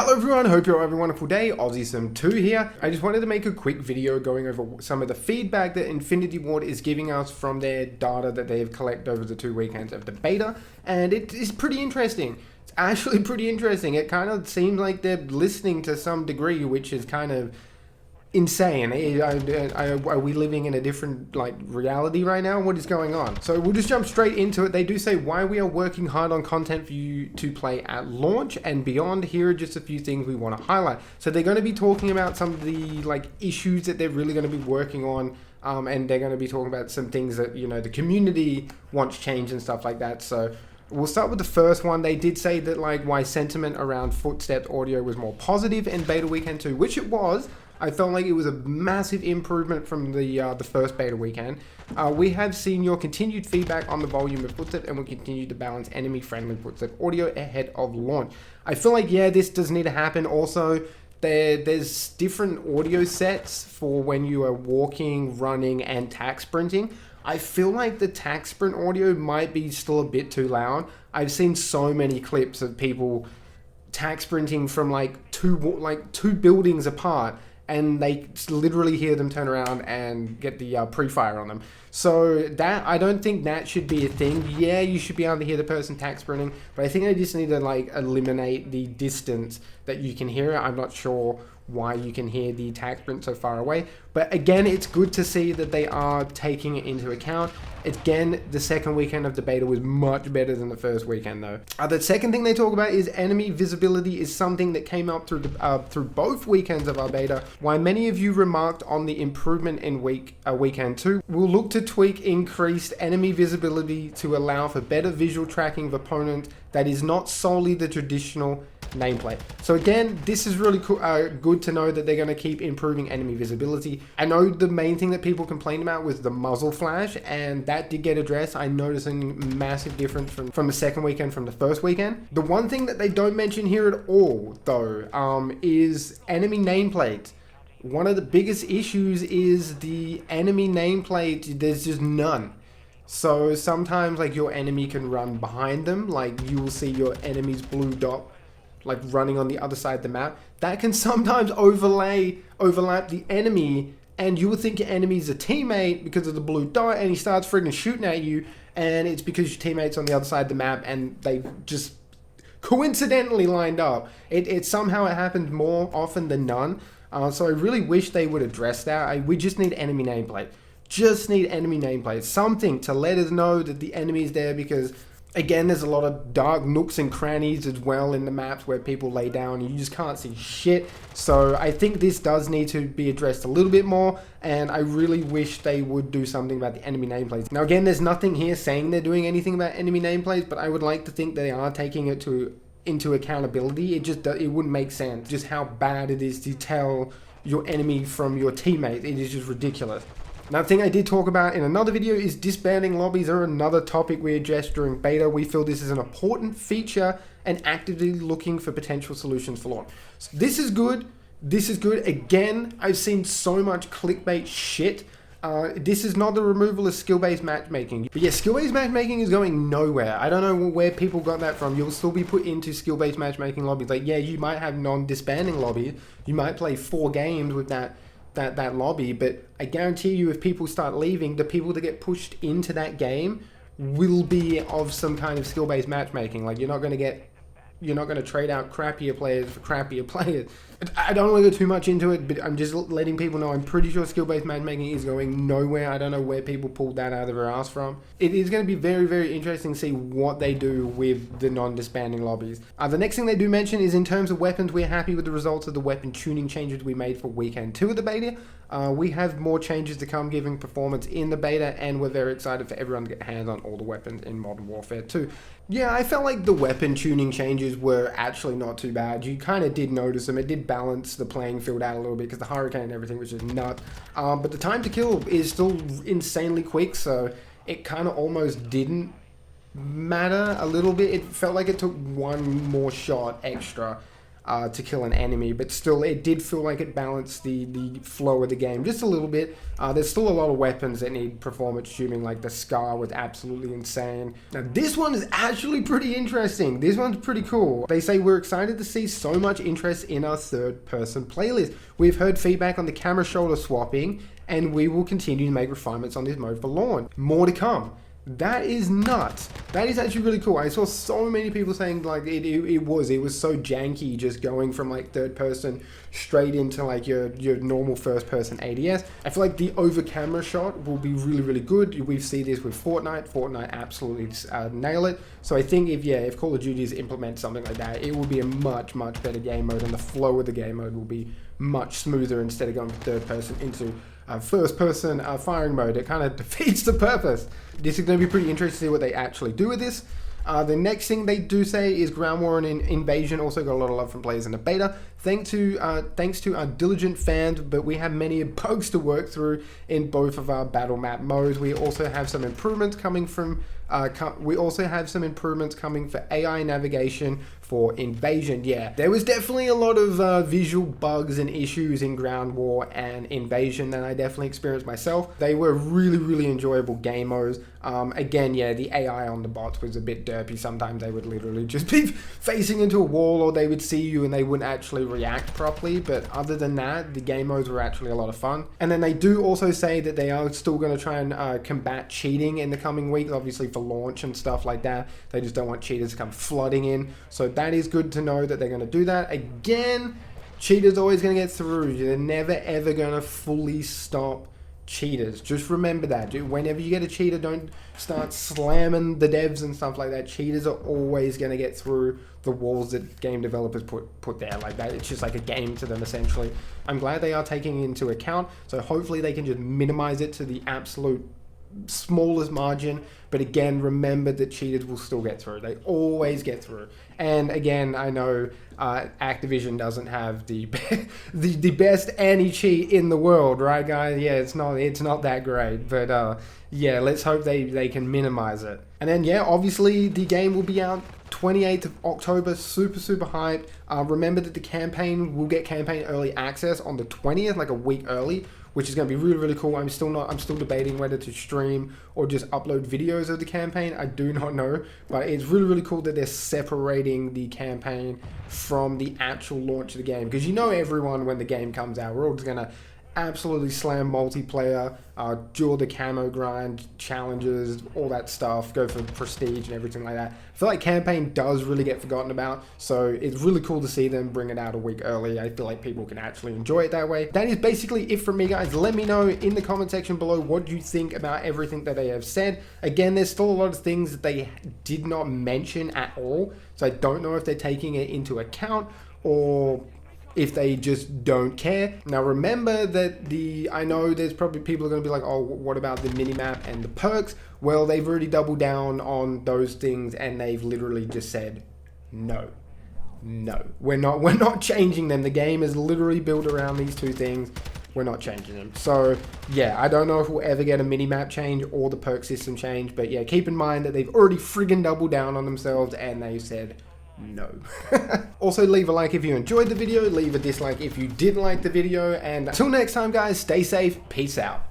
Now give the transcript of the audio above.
Hello everyone, hope you're having a wonderful day. AussieSim2 here. I just wanted to make a quick video going over some of the feedback that Infinity Ward is giving us from their data that they have collected over the 2 weekends of the beta, and it is pretty interesting. It's actually pretty interesting. It kind of seems like they're listening to some degree, which is kind of insane. Are we living in a different reality right now? What is going on? So we'll just jump straight into it. They do say why we are working hard on content for you to play at launch and beyond. Here are just a few things we want to highlight. So they're going to be talking about some of the issues that they're really going to be working on, and they're going to be talking about some things that the community wants change and stuff like that. So we'll start with the first one. They did say that why sentiment around footstep audio was more positive in beta weekend 2, which it was. I felt like it was a massive improvement from the first beta weekend. We have seen your continued feedback on the volume of footstep and will continue to balance enemy-friendly footstep audio ahead of launch. I feel like, yeah, this does need to happen. Also, there's different audio sets for when you are walking, running, and tack sprinting. I feel like the tack sprint audio might be still a bit too loud. I've seen so many clips of people tack sprinting from two buildings apart, and they literally hear them turn around and get the pre-fire on them. So that, I don't think that should be a thing. Yeah, you should be able to hear the person tack sprinting, but I think they just need to eliminate the distance that you can hear it. I'm not sure why you can hear the tack sprint so far away. But again, it's good to see that they are taking it into account. Again, the second weekend of the beta was much better than the first weekend though. The second thing they talk about is enemy visibility is something that came up through both weekends of our beta. While many of you remarked on the improvement in weekend 2, we'll look to tweak increased enemy visibility to allow for better visual tracking of opponents that is not solely the traditional nameplate. So again, this is really cool, good to know that they're going to keep improving enemy visibility. I know the main thing that people complained about was the muzzle flash, and that did get addressed. I noticed a massive difference from the second weekend from the first weekend. The one thing that they don't mention here at all though is enemy nameplate. One of the biggest issues is the enemy nameplate. There's just none. So sometimes your enemy can run behind them, you will see your enemy's blue dot running on the other side of the map. That can sometimes overlap the enemy, and you would think your enemy's a teammate because of the blue dot, and he starts friggin' shooting at you, and it's because your teammate's on the other side of the map and they just coincidentally lined up. It somehow it happens more often than none. So I really wish they would address that. We just need enemy nameplate. Just need enemy nameplate. Something to let us know that the enemy is there, because again, there's a lot of dark nooks and crannies as well in the maps where people lay down and you just can't see shit. So I think this does need to be addressed a little bit more, and I really wish they would do something about the enemy nameplates. Now again, there's nothing here saying they're doing anything about enemy nameplates, but I would like to think they are taking it into accountability. It wouldn't make sense just how bad it is to tell your enemy from your teammate. It is just ridiculous. Another thing I did talk about in another video is disbanding lobbies are another topic we addressed during beta. We feel this is an important feature and actively looking for potential solutions for launch. So this is good. This is good. Again, I've seen so much clickbait shit. This is not the removal of skill-based matchmaking. But yeah, skill-based matchmaking is going nowhere. I don't know where people got that from. You'll still be put into skill-based matchmaking lobbies. Yeah, you might have non-disbanding lobbies. You might play 4 games with that lobby, but I guarantee you if people start leaving, the people that get pushed into that game will be of some kind of skill-based matchmaking. You're not going to trade out crappier players for crappier players. I don't want to go too much into it, but I'm just letting people know I'm pretty sure skill-based matchmaking is going nowhere. I don't know where people pulled that out of their ass from. It is going to be very, very interesting to see what they do with the non-disbanding lobbies. The next thing they do mention is in terms of weapons, we're happy with the results of the weapon tuning changes we made for weekend 2 of the beta. We have more changes to come giving performance in the beta, and we're very excited for everyone to get hands on all the weapons in Modern Warfare 2. Yeah, I felt like the weapon tuning changes were actually not too bad. You kind of did notice them. It did balance the playing field out a little bit because the hurricane and everything was just nuts. But the time to kill is still insanely quick, so it kind of almost didn't matter a little bit. It felt like it took one more shot extra to kill an enemy, but still it did feel like it balanced the flow of the game just a little bit. There's still a lot of weapons that need performance tuning, like the Scar was absolutely insane. Now this one is actually pretty interesting. This one's pretty cool. They say we're excited to see so much interest in our third person playlist. We've heard feedback on the camera shoulder swapping, and we will continue to make refinements on this mode for launch. More to come. That is nuts. That is actually really cool. I saw so many people saying like it was so janky just going from like third person straight into like your normal first person ADS. I feel like the over camera shot will be really good. We see this with Fortnite absolutely nail it. So I think if Call of Duty implement something like that, it will be a much better game mode, and the flow of the game mode will be much smoother instead of going from third person into first person firing mode. It kind of defeats the purpose. This is going to be pretty interesting to see what they actually do with this. The next thing they do say is Ground War and Invasion also got a lot of love from players in the beta. Thanks to our diligent fans, but we have many bugs to work through in both of our battle map modes. We also have some improvements coming from for AI navigation for Invasion. Yeah, there was definitely a lot of visual bugs and issues in Ground War and Invasion that I definitely experienced myself. They were really enjoyable game modes. Again, yeah, the AI on the bots was a bit derpy. Sometimes they would literally just be facing into a wall, or they would see you and they wouldn't actually react properly. But other than that, the game modes were actually a lot of fun. And then they do also say that they are still going to try and combat cheating in the coming weeks, obviously for launch and stuff like that. They just don't want cheaters to come flooding in. So that is good to know that they're going to do that. Again, cheaters always going to get through. They're never ever going to fully stop cheaters. Just remember that. Whenever you get a cheater, don't start slamming the devs and stuff like that. Cheaters are always going to get through the walls that game developers put there like that. It's just like a game to them, essentially. I'm glad they are taking it into account, so hopefully they can just minimize it to the absolute smallest margin. But again, remember that cheaters will still get through. They always get through. And again, I know Activision doesn't have the best anti-cheat in the world, right, guys? Yeah, it's not that great. But yeah, let's hope they can minimize it. And then yeah, obviously the game will be out 28th of October, super hyped. Remember that the campaign will get campaign early access on the 20th, like a week early, which is going to be really cool. I'm still debating whether to stream or just upload videos of the campaign. I do not know, but it's really cool that they're separating the campaign from the actual launch of the game, because everyone, when the game comes out, we're all just going to absolutely slam multiplayer, do all the camo grind challenges, all that stuff, go for prestige and everything like that. I feel like campaign does really get forgotten about, so it's really cool to see them bring it out a week early. I feel like people can actually enjoy it that way. That is basically it from me, guys. Let me know in the comment section below what you think about everything that they have said. Again, there's still a lot of things that they did not mention at all, so I don't know if they're taking it into account or if they just don't care. Now remember that I know there's probably people are going to be like, oh, what about the minimap and the perks? Well, they've already doubled down on those things, and they've literally just said no, we're not changing them. The game is literally built around these two things. We're not changing them. So yeah, I don't know if we'll ever get a minimap change or the perk system change, but yeah, keep in mind that they've already friggin' doubled down on themselves, and they said no. Also, leave a like if you enjoyed the video, leave a dislike if you didn't like the video, and until next time, guys, stay safe, peace out.